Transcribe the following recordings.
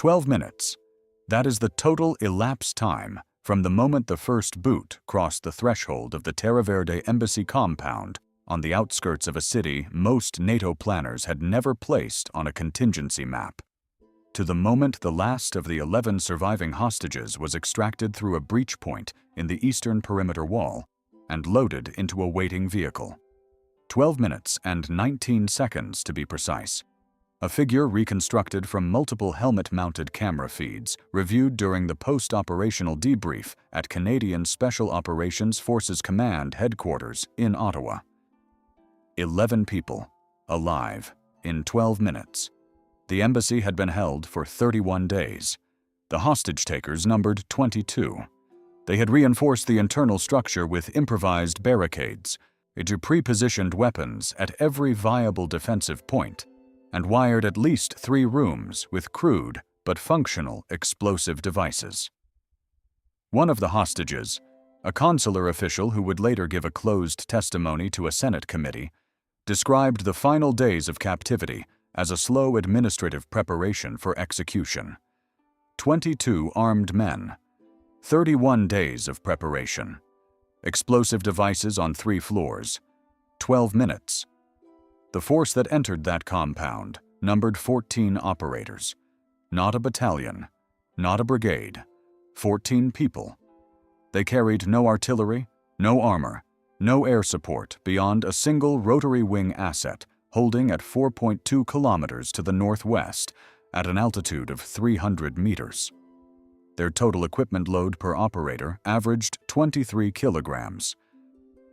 12 minutes. That is the total elapsed time from the moment the first boot crossed the threshold of the Terra Verde embassy compound on the outskirts of a city most NATO planners had never placed on a contingency map, to the moment the last of the 11 surviving hostages was extracted through a breach point in the eastern perimeter wall and loaded into a waiting vehicle. 12 minutes and 19 seconds to be precise. A figure reconstructed from multiple helmet-mounted camera feeds reviewed during the post-operational debrief at Canadian Special Operations Forces Command headquarters in Ottawa. 11 people, alive, in 12 minutes. The embassy had been held for 31 days. The hostage-takers numbered 22. They had reinforced the internal structure with improvised barricades, into pre-positioned weapons at every viable defensive point, and wired at least 3 rooms with crude but functional explosive devices. One of the hostages, a consular official who would later give a closed testimony to a Senate committee, described the final days of captivity as a slow administrative preparation for execution. 22 armed men, 31 days of preparation, explosive devices on 3 floors, 12 minutes. The force that entered that compound numbered 14 operators, not a battalion, not a brigade, 14 people. They carried no artillery, no armor, no air support beyond a single rotary wing asset holding at 4.2 kilometers to the northwest at an altitude of 300 meters. Their total equipment load per operator averaged 23 kilograms.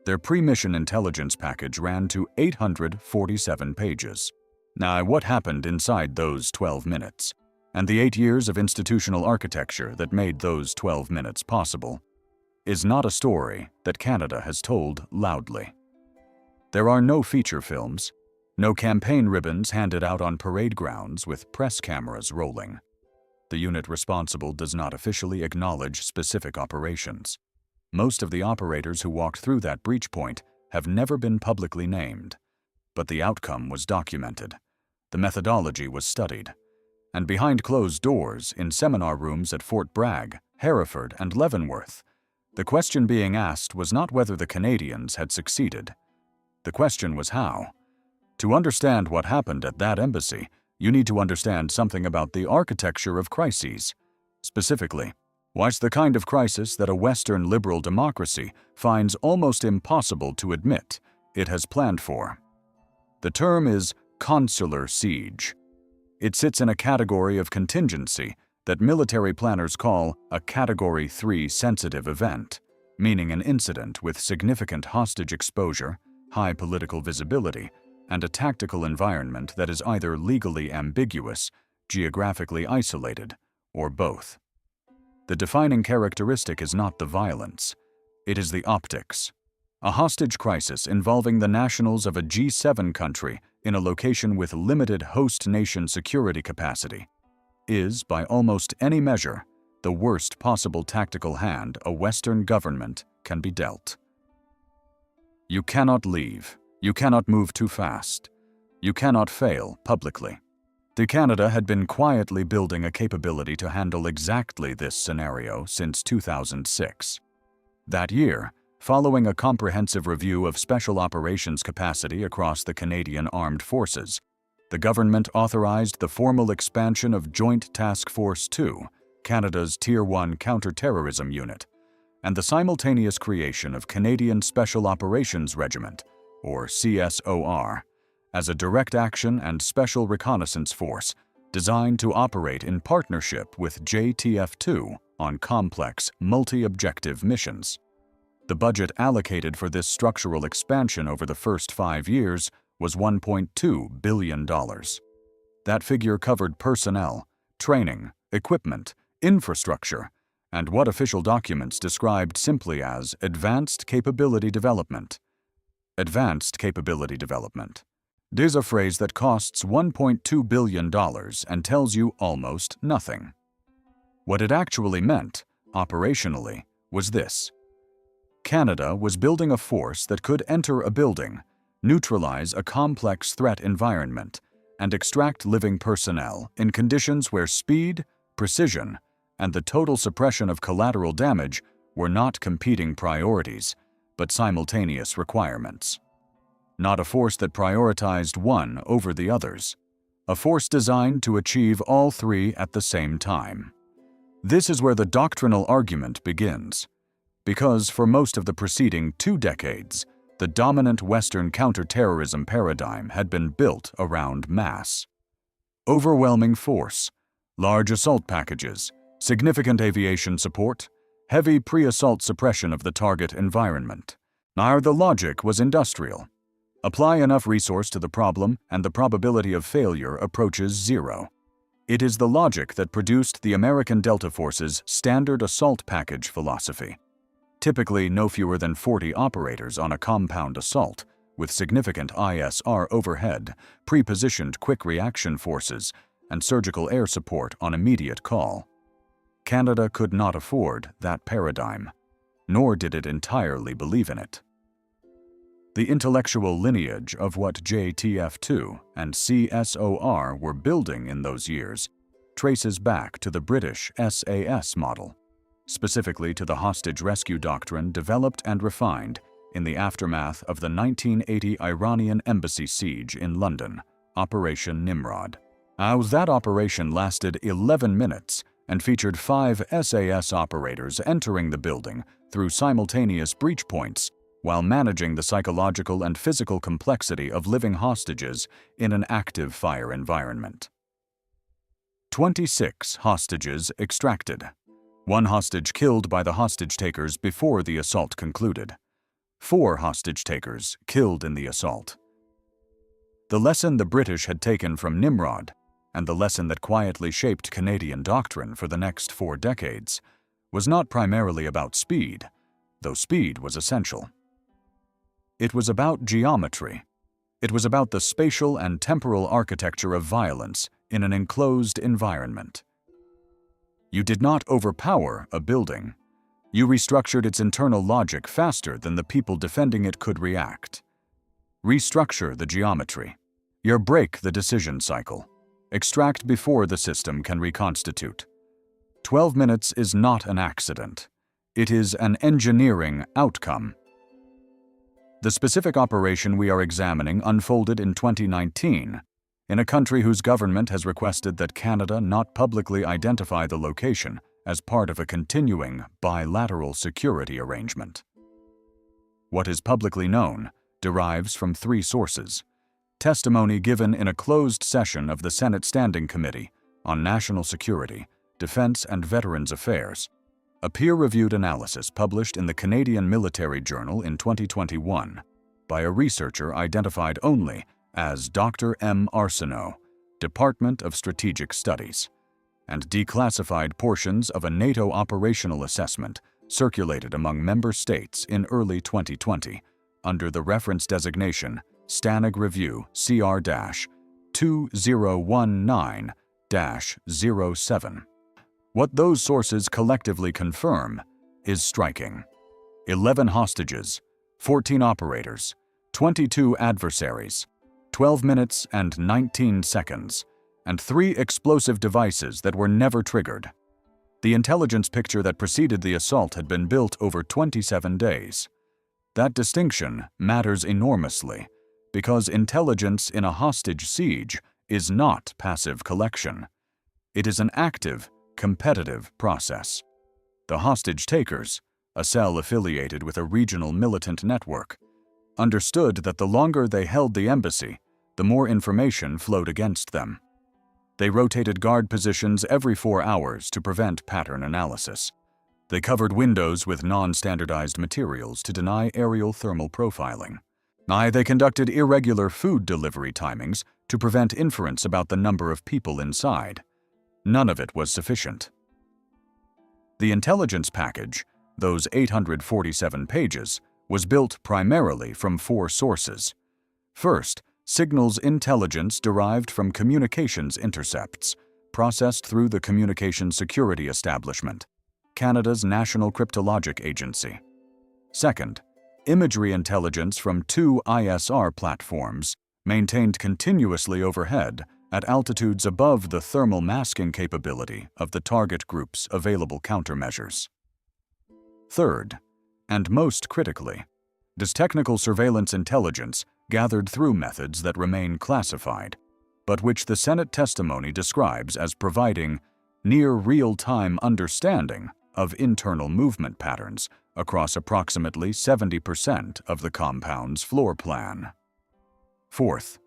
Their pre-mission intelligence package ran to 847 pages. Now, what happened inside those 12 minutes, and the 8 years of institutional architecture that made those 12 minutes possible, is not a story that Canada has told loudly. There are no feature films, no campaign ribbons handed out on parade grounds with press cameras rolling. The unit responsible does not officially acknowledge specific operations. Most of the operators who walked through that breach point have never been publicly named, but the outcome was documented. The methodology was studied. And behind closed doors in seminar rooms at Fort Bragg, Hereford, and Leavenworth, the question being asked was not whether the Canadians had succeeded. The question was how. To understand what happened at that embassy, you need to understand something about the architecture of crises. Specifically, why's the kind of crisis that a Western liberal democracy finds almost impossible to admit it has planned for. The term is consular siege. It sits in a category of contingency that military planners call a Category 3 sensitive event, meaning an incident with significant hostage exposure, high political visibility, and a tactical environment that is either legally ambiguous, geographically isolated, or both. The defining characteristic is not the violence, it is the optics. A hostage crisis involving the nationals of a G7 country in a location with limited host nation security capacity is, by almost any measure, the worst possible tactical hand a Western government can be dealt. You cannot leave. You cannot move too fast. You cannot fail publicly. Canada had been quietly building a capability to handle exactly this scenario since 2006. That year, following a comprehensive review of special operations capacity across the Canadian Armed Forces, the government authorized the formal expansion of Joint Task Force 2, Canada's Tier 1 counterterrorism unit, and the simultaneous creation of Canadian Special Operations Regiment, or CSOR, as a direct action and special reconnaissance force designed to operate in partnership with JTF2 on complex, multi-objective missions. The budget allocated for this structural expansion over the first 5 years was $1.2 billion. That figure covered personnel, training, equipment, infrastructure, and what official documents described simply as advanced capability development. Advanced capability development. There's a phrase that costs $1.2 billion and tells you almost nothing. What it actually meant, operationally, was this. Canada was building a force that could enter a building, neutralize a complex threat environment, and extract living personnel in conditions where speed, precision, and the total suppression of collateral damage were not competing priorities, but simultaneous requirements. Not a force that prioritized one over the others. A force designed to achieve all three at the same time. This is where the doctrinal argument begins, because for most of the preceding 2 decades, the dominant Western counterterrorism paradigm had been built around mass. Overwhelming force, large assault packages, significant aviation support, heavy pre-assault suppression of the target environment. Now the logic was industrial. Apply enough resource to the problem and the probability of failure approaches zero. It is the logic that produced the American Delta Force's standard assault package philosophy. Typically no fewer than 40 operators on a compound assault, with significant ISR overhead, pre-positioned quick reaction forces, and surgical air support on immediate call. Canada could not afford that paradigm, nor did it entirely believe in it. The intellectual lineage of what JTF2 and CSOR were building in those years traces back to the British SAS model, specifically to the hostage rescue doctrine developed and refined in the aftermath of the 1980 Iranian embassy siege in London, Operation Nimrod. That operation lasted 11 minutes and featured 5 SAS operators entering the building through simultaneous breach points while managing the psychological and physical complexity of living hostages in an active fire environment. 26 hostages extracted. 1 hostage killed by the hostage-takers before the assault concluded. 4 hostage-takers killed in the assault. The lesson the British had taken from Nimrod, and the lesson that quietly shaped Canadian doctrine for the next 4 decades, was not primarily about speed, though speed was essential. It was about geometry. It was about the spatial and temporal architecture of violence in an enclosed environment. You did not overpower a building. You restructured its internal logic faster than the people defending it could react. Restructure the geometry. You break the decision cycle. Extract before the system can reconstitute. 12 minutes is not an accident. It is an engineering outcome. The specific operation we are examining unfolded in 2019, in a country whose government has requested that Canada not publicly identify the location as part of a continuing bilateral security arrangement. What is publicly known derives from 3 sources: testimony given in a closed session of the Senate Standing Committee on National Security, Defense and Veterans Affairs, a peer-reviewed analysis published in the Canadian Military Journal in 2021 by a researcher identified only as Dr. M. Arsenault, Department of Strategic Studies, and declassified portions of a NATO operational assessment circulated among member states in early 2020 under the reference designation Stanig Review CR-2019-07. What those sources collectively confirm is striking. 11 hostages, 14 operators, 22 adversaries, 12 minutes and 19 seconds, and 3 explosive devices that were never triggered. The intelligence picture that preceded the assault had been built over 27 days. That distinction matters enormously, because intelligence in a hostage siege is not passive collection. It is an active, competitive process. The hostage-takers, a cell affiliated with a regional militant network, understood that the longer they held the embassy, the more information flowed against them. They rotated guard positions every 4 hours to prevent pattern analysis. They covered windows with non-standardized materials to deny aerial thermal profiling. They conducted irregular food delivery timings to prevent inference about the number of people inside. None of it was sufficient. The intelligence package, those 847 pages, was built primarily from 4 sources. First, signals intelligence derived from communications intercepts, processed through the Communications Security Establishment, Canada's National Cryptologic Agency. Second, imagery intelligence from 2 ISR platforms, maintained continuously overhead at altitudes above the thermal masking capability of the target group's available countermeasures. Third, and most critically, does technical surveillance intelligence gathered through methods that remain classified, but which the Senate testimony describes as providing near real-time understanding of internal movement patterns across approximately 70% of the compound's floor plan. Fourth,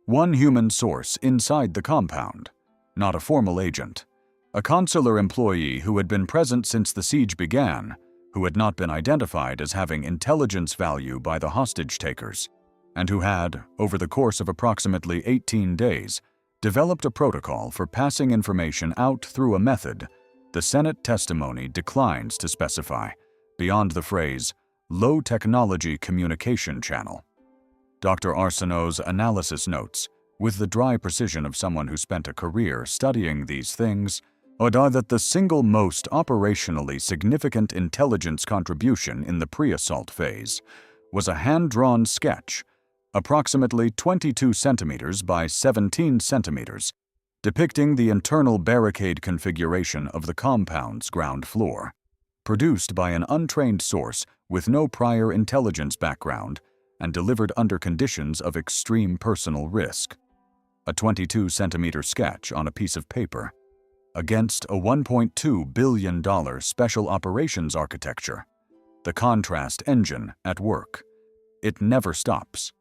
one human source inside the compound, not a formal agent, a consular employee who had been present since the siege began, who had not been identified as having intelligence value by the hostage-takers, and who had, over the course of approximately 18 days, developed a protocol for passing information out through a method the Senate testimony declines to specify, beyond the phrase, low-technology communication channel. Dr. Arsenault's analysis notes, with the dry precision of someone who spent a career studying these things, are that the single most operationally significant intelligence contribution in the pre-assault phase was a hand-drawn sketch, approximately 22 centimeters by 17 centimeters, depicting the internal barricade configuration of the compound's ground floor, produced by an untrained source with no prior intelligence background and delivered under conditions of extreme personal risk. A 22-centimeter sketch on a piece of paper, against a $1.2 billion special operations architecture, the contrast engine at work. It never stops.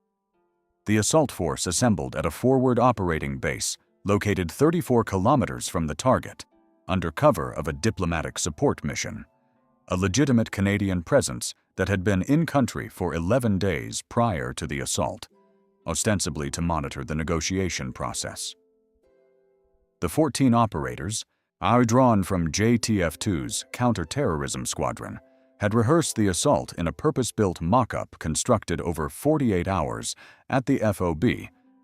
The assault force assembled at a forward operating base located 34 kilometers from the target, under cover of a diplomatic support mission, a legitimate Canadian presence that had been in country for 11 days prior to the assault, ostensibly to monitor the negotiation process. The 14 operators, drawn from JTF2's counterterrorism squadron, had rehearsed the assault in a purpose-built mock-up constructed over 48 hours at the FOB,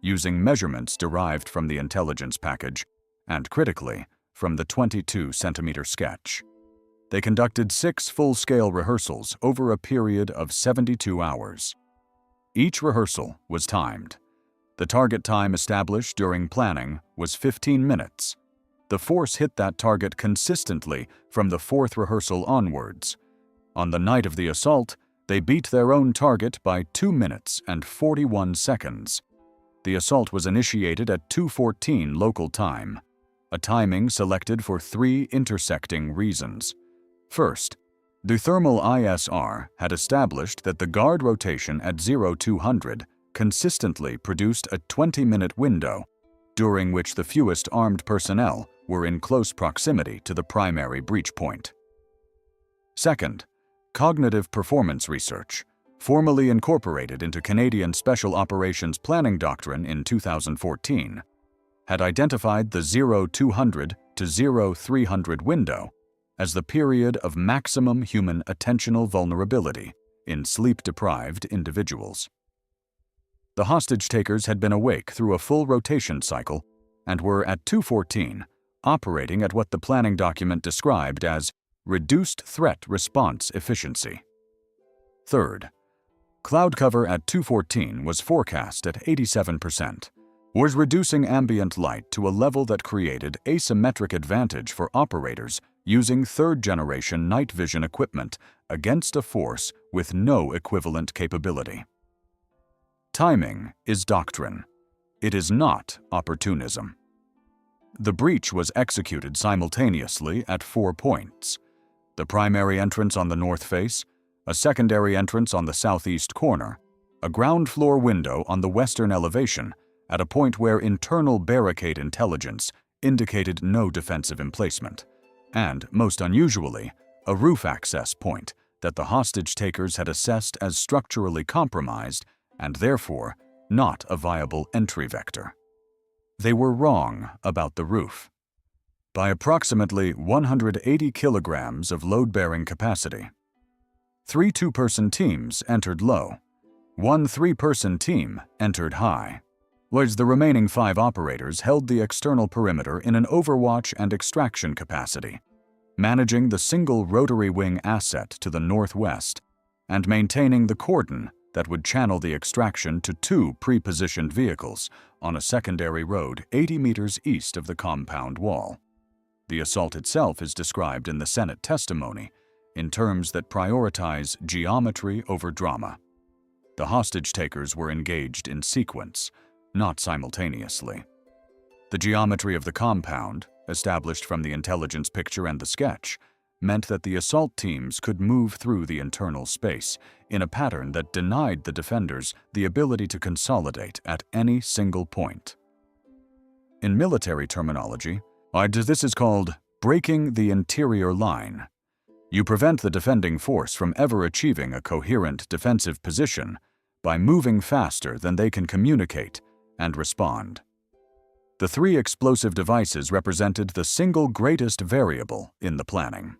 using measurements derived from the intelligence package and, critically, from the 22-centimeter sketch. They conducted 6 full-scale rehearsals over a period of 72 hours. Each rehearsal was timed. The target time established during planning was 15 minutes. The force hit that target consistently from the 4th rehearsal onwards. On the night of the assault, they beat their own target by 2 minutes and 41 seconds. The assault was initiated at 2:14 local time, a timing selected for 3 intersecting reasons. First, the thermal ISR had established that the guard rotation at 0200 consistently produced a 20-minute window, during which the fewest armed personnel were in close proximity to the primary breach point. Second, cognitive performance research, formally incorporated into Canadian Special Operations Planning Doctrine in 2014, had identified the 0200 to 0300 window as the period of maximum human attentional vulnerability in sleep-deprived individuals. The hostage-takers had been awake through a full rotation cycle and were at 2:14 operating at what the planning document described as reduced threat response efficiency. Third, cloud cover at 2:14 was forecast at 87%, was reducing ambient light to a level that created asymmetric advantage for operators using 3rd-generation night vision equipment against a force with no equivalent capability. Timing is doctrine. It is not opportunism. The breach was executed simultaneously at 4 points: the primary entrance on the north face, a secondary entrance on the southeast corner, a ground floor window on the western elevation at a point where internal barricade intelligence indicated no defensive emplacement, and, most unusually, a roof access point that the hostage-takers had assessed as structurally compromised and therefore not a viable entry vector. They were wrong about the roof. By approximately 180 kilograms of load-bearing capacity. 3 two-person teams entered low. 1 3-person team entered high, whereas the remaining 5 operators held the external perimeter in an overwatch and extraction capacity, managing the single rotary wing asset to the northwest and maintaining the cordon that would channel the extraction to 2 pre-positioned vehicles on a secondary road 80 meters east of the compound wall. The assault itself is described in the Senate testimony in terms that prioritize geometry over drama. The hostage-takers were engaged in sequence, not simultaneously. The geometry of the compound, established from the intelligence picture and the sketch, meant that the assault teams could move through the internal space in a pattern that denied the defenders the ability to consolidate at any single point. In military terminology, this is called breaking the interior line. You prevent the defending force from ever achieving a coherent defensive position by moving faster than they can communicate and respond. The 3 explosive devices represented the single greatest variable in the planning.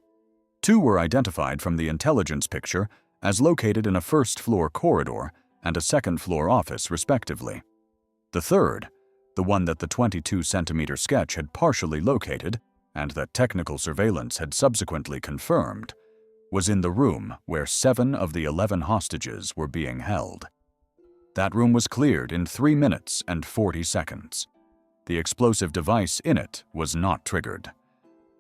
2 were identified from the intelligence picture as located in a first-floor corridor and a second-floor office, respectively. The third, the one that the 22-centimeter sketch had partially located and that technical surveillance had subsequently confirmed, was in the room where 7 of the 11 hostages were being held. That room was cleared in 3 minutes and 40 seconds. The explosive device in it was not triggered.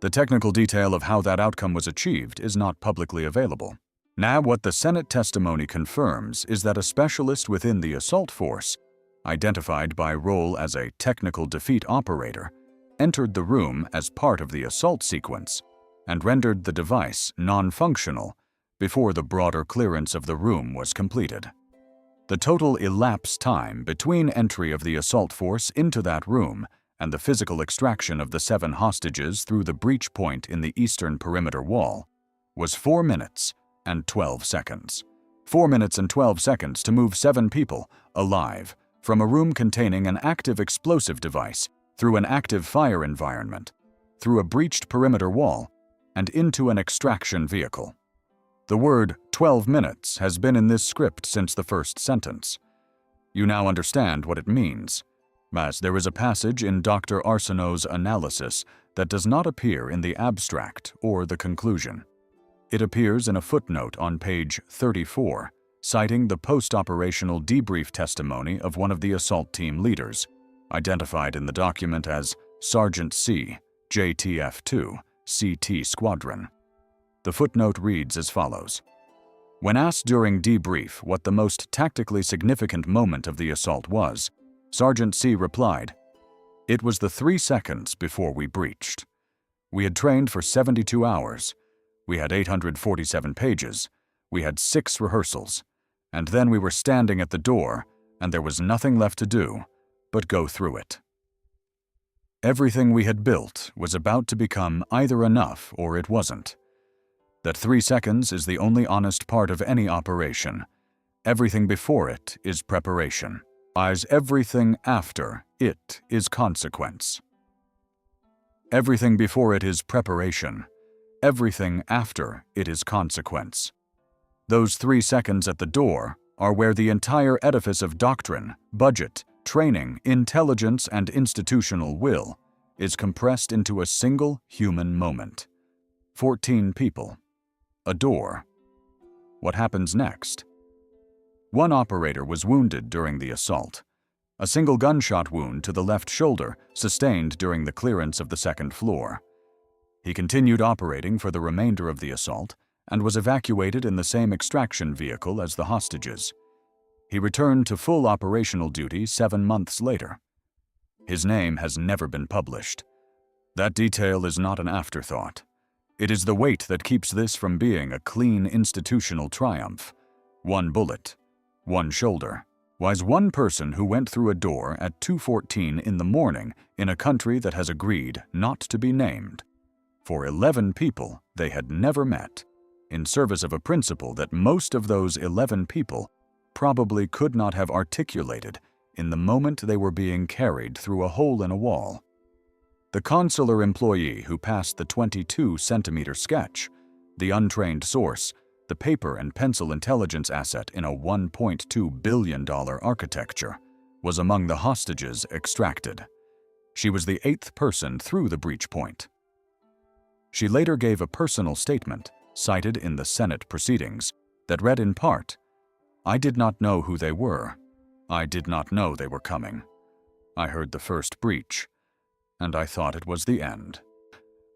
The technical detail of how that outcome was achieved is not publicly available. Now, what the Senate testimony confirms is that a specialist within the assault force, identified by role as a technical defeat operator, entered the room as part of the assault sequence and rendered the device non-functional before the broader clearance of the room was completed. The total elapsed time between entry of the assault force into that room and the physical extraction of the 7 hostages through the breach point in the eastern perimeter wall was 4 minutes and 12 seconds. 4 minutes and 12 seconds to move 7 people, alive, from a room containing an active explosive device through an active fire environment, through a breached perimeter wall, and into an extraction vehicle. The word 12 minutes has been in this script since the first sentence. You now understand what it means, as there is a passage in Dr. Arsenault's analysis that does not appear in the abstract or the conclusion. It appears in a footnote on page 34, citing the post-operational debrief testimony of one of the assault team leaders, identified in the document as Sergeant C, JTF2, CT Squadron. The footnote reads as follows. When asked during debrief what the most tactically significant moment of the assault was, Sergeant C replied, "It was the 3 seconds before we breached. We had trained for 72 hours. We had 847 pages. We had 6 rehearsals. And then we were standing at the door, and there was nothing left to do but go through it." Everything we had built was about to become either enough or it wasn't. That 3 seconds is the only honest part of any operation. Everything before it is preparation, as everything after it is consequence. Everything before it is preparation. Everything after it is consequence. Those 3 seconds at the door are where the entire edifice of doctrine, budget, training, intelligence, and institutional will is compressed into a single human moment. 14 people. A door. What happens next? 1 operator was wounded during the assault. A single gunshot wound to the left shoulder sustained during the clearance of the 2nd floor. He continued operating for the remainder of the assault and was evacuated in the same extraction vehicle as the hostages. He returned to full operational duty 7 months later. His name has never been published. That detail is not an afterthought. It is the weight that keeps this from being a clean institutional triumph. 1 bullet, 1 shoulder, was 1 person who went through a door at 2:14 in the morning in a country that has agreed not to be named. For 11 people they had never met, in service of a principle that most of those 11 people probably could not have articulated in the moment they were being carried through a hole in a wall. The consular employee who passed the 22-centimeter sketch, the untrained source, the paper and pencil intelligence asset in a $1.2 billion architecture, was among the hostages extracted. She was the 8th person through the breach point. She later gave a personal statement, cited in the Senate proceedings, that read in part, I did not know who they were. I did not know they were coming. I heard the first breach, and I thought it was the end.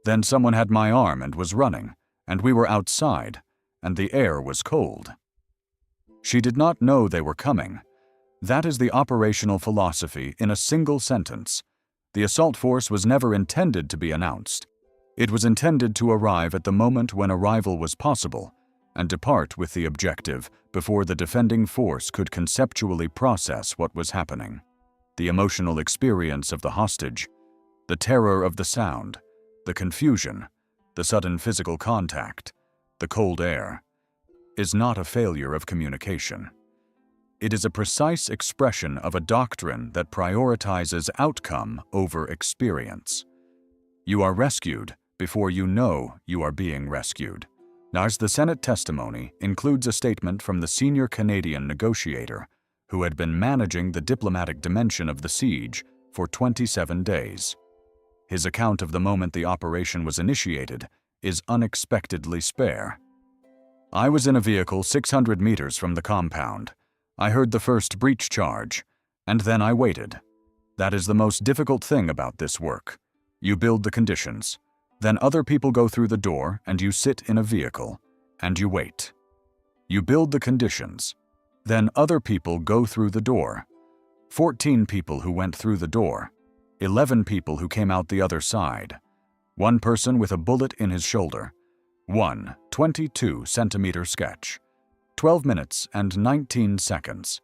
Then someone had my arm and was running, and we were outside, and the air was cold. She did not know they were coming. That is the operational philosophy in a single sentence. The assault force was never intended to be announced. It was intended to arrive at the moment when arrival was possible and depart with the objective before the defending force could conceptually process what was happening. The emotional experience of the hostage, the terror of the sound, the confusion, the sudden physical contact, the cold air, is not a failure of communication. It is a precise expression of a doctrine that prioritizes outcome over experience. You are rescued before you know you are being rescued. Now, as the Senate testimony includes a statement from the senior Canadian negotiator who had been managing the diplomatic dimension of the siege for 27 days. His account of the moment the operation was initiated is unexpectedly spare. I was in a vehicle 600 meters from the compound. I heard the first breach charge, and then I waited. That is the most difficult thing about this work. You build the conditions. Then other people go through the door and you sit in a vehicle, and you wait. You build the conditions. Then other people go through the door. 14 people who went through the door. 11 people who came out the other side. One person with a bullet in his shoulder. One 22-centimeter sketch. 12 minutes and 19 seconds.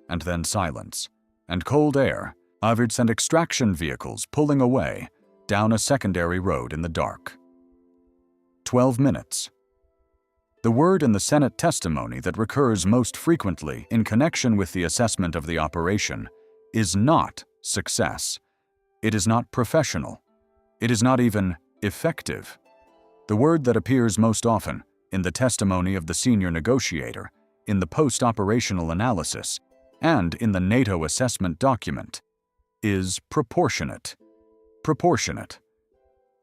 And then silence. And cold air, avers and extraction vehicles pulling away down a secondary road in the dark. 12 minutes. The word in the Senate testimony that recurs most frequently in connection with the assessment of the operation is not success. It is not professional. It is not even effective. The word that appears most often in the testimony of the senior negotiator, in the post-operational analysis, and in the NATO assessment document is proportionate. Proportionate.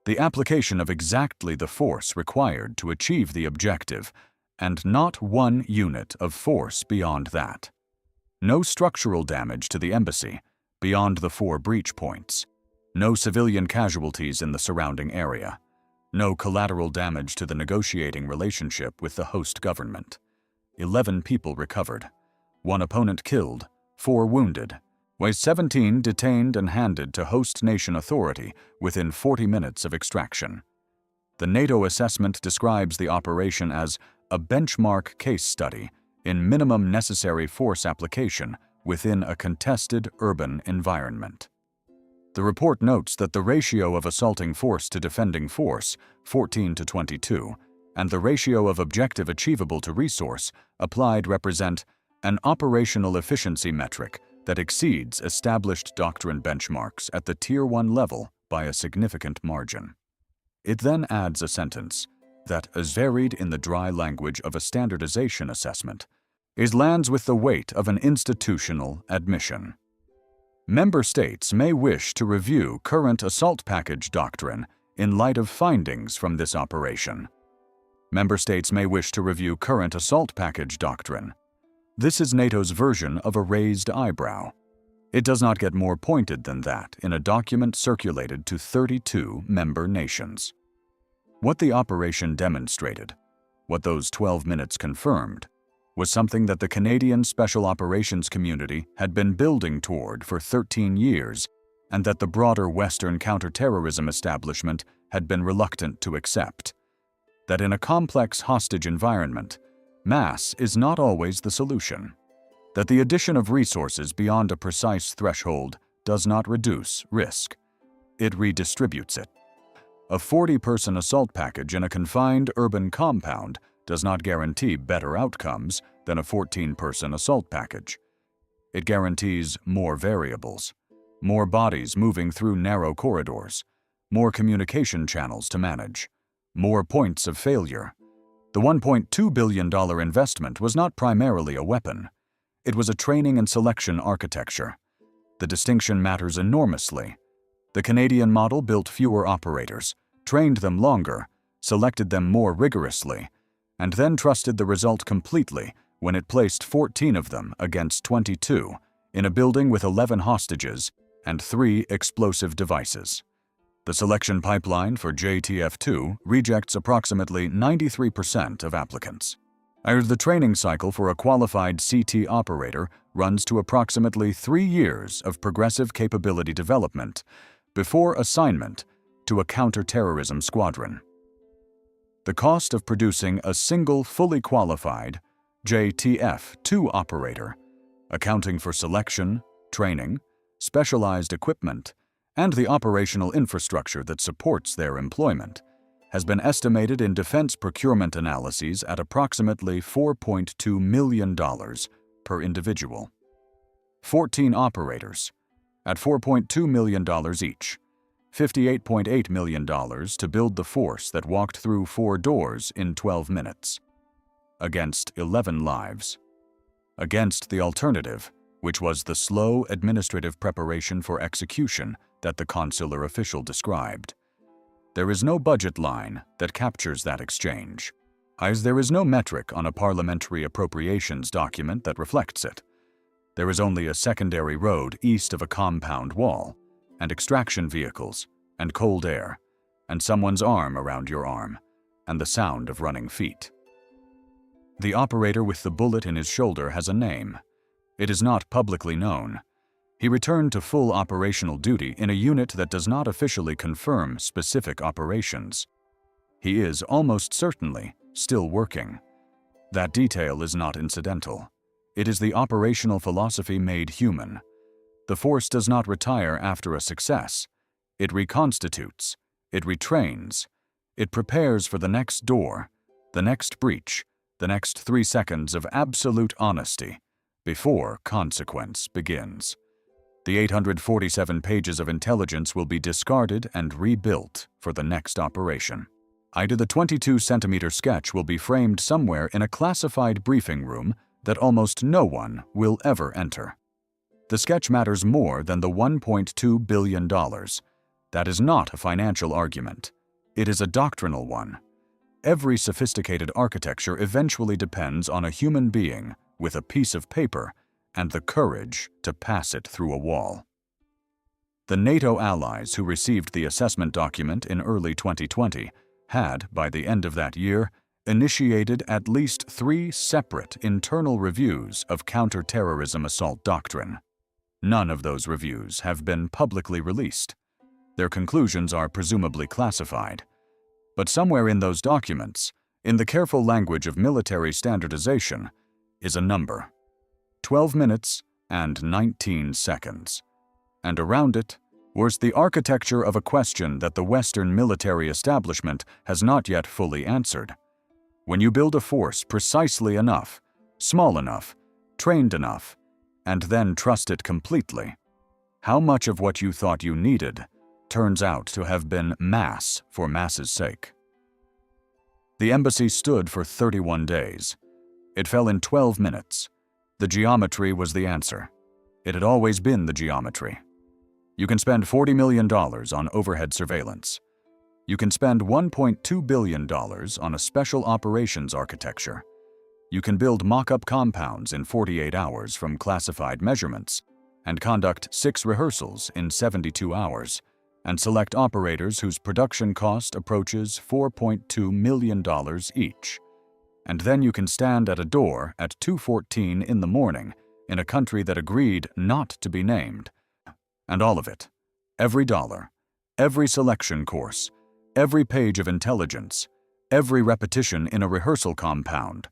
The application of exactly the force required to achieve the objective, and not one unit of force beyond that. No structural damage to the embassy beyond the 4 breach points. No civilian casualties in the surrounding area. No collateral damage to the negotiating relationship with the host government. 11 people recovered. 1 opponent killed, 4 wounded. 17 detained and handed to host nation authority within 40 minutes of extraction. The NATO assessment describes the operation as a benchmark case study in minimum necessary force application within a contested urban environment. The report notes that the ratio of assaulting force to defending force, 14:22, and the ratio of objective achievable to resource applied represent an operational efficiency metric that exceeds established doctrine benchmarks at the Tier 1 level by a significant margin. It then adds a sentence that, as varied in the dry language of a standardization assessment, lands with the weight of an institutional admission. Member states may wish to review current assault package doctrine in light of findings from this operation. Member states may wish to review current assault package doctrine. This is NATO's version of a raised eyebrow. It does not get more pointed than that in a document circulated to 32 member nations. What the operation demonstrated, what those 12 minutes confirmed, was something that the Canadian Special Operations community had been building toward for 13 years and that the broader Western counterterrorism establishment had been reluctant to accept. That in a complex hostage environment, mass is not always the solution. That the addition of resources beyond a precise threshold does not reduce risk. It redistributes it. A 40-person assault package in a confined urban compound does not guarantee better outcomes than a 14-person assault package. It guarantees more variables, more bodies moving through narrow corridors, more communication channels to manage, more points of failure. The $1.2 billion investment was not primarily a weapon. It was a training and selection architecture. The distinction matters enormously. The Canadian model built fewer operators, trained them longer, selected them more rigorously, and then trusted the result completely when it placed 14 of them against 22 in a building with 11 hostages and 3 explosive devices. The selection pipeline for JTF2 rejects approximately 93% of applicants. The training cycle for a qualified CT operator runs to approximately 3 years of progressive capability development before assignment to a counterterrorism squadron. The cost of producing a single fully qualified JTF2 operator, accounting for selection, training, specialized equipment, and the operational infrastructure that supports their employment, has been estimated in defense procurement analyses at approximately $4.2 million per individual. 14 operators, at $4.2 million each, $58.8 million to build the force that walked through 4 doors in 12 minutes, against 11 lives. Against the alternative, which was the slow administrative preparation for execution that the consular official described. There is no budget line that captures that exchange, as there is no metric on a parliamentary appropriations document that reflects it. There is only a secondary road east of a compound wall, and extraction vehicles, and cold air, and someone's arm around your arm, and the sound of running feet. The operator with the bullet in his shoulder has a name. It is not publicly known. He returned to full operational duty in a unit that does not officially confirm specific operations. He is almost certainly still working. That detail is not incidental. It is the operational philosophy made human. The force does not retire after a success. It reconstitutes, it retrains, it prepares for the next door, the next breach, the next 3 seconds of absolute honesty before consequence begins. The 847 pages of intelligence will be discarded and rebuilt for the next operation. The 22-centimeter sketch will be framed somewhere in a classified briefing room that almost no one will ever enter. The sketch matters more than the $1.2 billion. That is not a financial argument. It is a doctrinal one. Every sophisticated architecture eventually depends on a human being with a piece of paper and the courage to pass it through a wall. The NATO allies who received the assessment document in early 2020 had, by the end of that year, initiated at least 3 separate internal reviews of counterterrorism assault doctrine. None of those reviews have been publicly released. Their conclusions are presumably classified. But somewhere in those documents, in the careful language of military standardization, is a number. 12 minutes and 19 seconds. And around it was the architecture of a question that the Western military establishment has not yet fully answered. When you build a force precisely enough, small enough, trained enough, and then trust it completely, how much of what you thought you needed turns out to have been mass for mass's sake? The embassy stood for 31 days. It fell in 12 minutes. The geometry was the answer. It had always been the geometry. You can spend $40 million on overhead surveillance. You can spend $1.2 billion on a special operations architecture. You can build mock-up compounds in 48 hours from classified measurements and conduct 6 rehearsals in 72 hours and select operators whose production cost approaches $4.2 million each. And then you can stand at a door at 2:14 in the morning in a country that agreed not to be named. And all of it, every dollar, every selection course, every page of intelligence, every repetition in a rehearsal compound,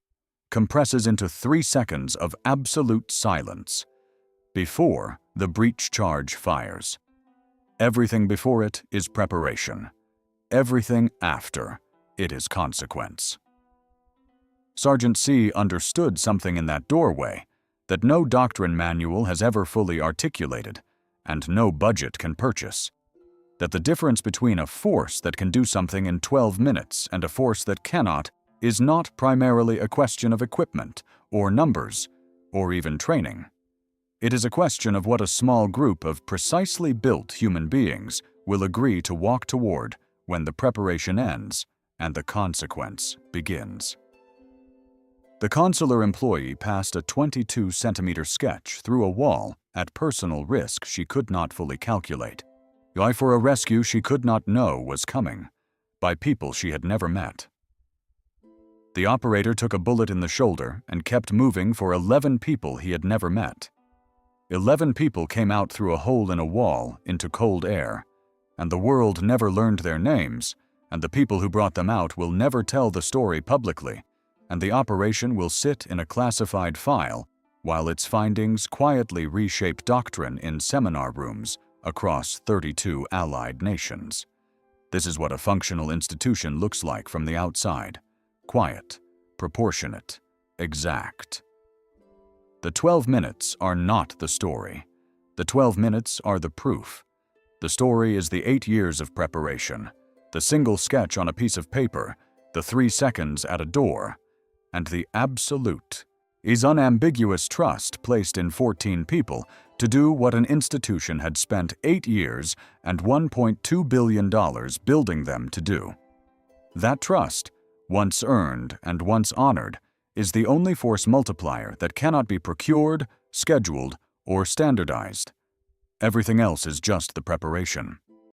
compresses into 3 seconds of absolute silence before the breach charge fires. Everything before it is preparation. Everything after it is consequence. Sergeant C understood something in that doorway that no doctrine manual has ever fully articulated and no budget can purchase. That the difference between a force that can do something in 12 minutes and a force that cannot is not primarily a question of equipment or numbers or even training. It is a question of what a small group of precisely built human beings will agree to walk toward when the preparation ends and the consequence begins. The consular employee passed a 22-centimeter sketch through a wall at personal risk she could not fully calculate, for a rescue she could not know was coming, by people she had never met. The operator took a bullet in the shoulder and kept moving for 11 people he had never met. 11 people came out through a hole in a wall into cold air, and the world never learned their names, and the people who brought them out will never tell the story publicly, and the operation will sit in a classified file while its findings quietly reshape doctrine in seminar rooms across 32 allied nations. This is what a functional institution looks like from the outside: quiet, proportionate, exact. The 12 minutes are not the story. The 12 minutes are the proof. The story is the 8 years of preparation, the single sketch on a piece of paper, the 3 seconds at a door, and the absolute is unambiguous trust placed in 14 people to do what an institution had spent 8 years and $1.2 billion building them to do. That trust, once earned and once honored, is the only force multiplier that cannot be procured, scheduled, or standardized. Everything else is just the preparation.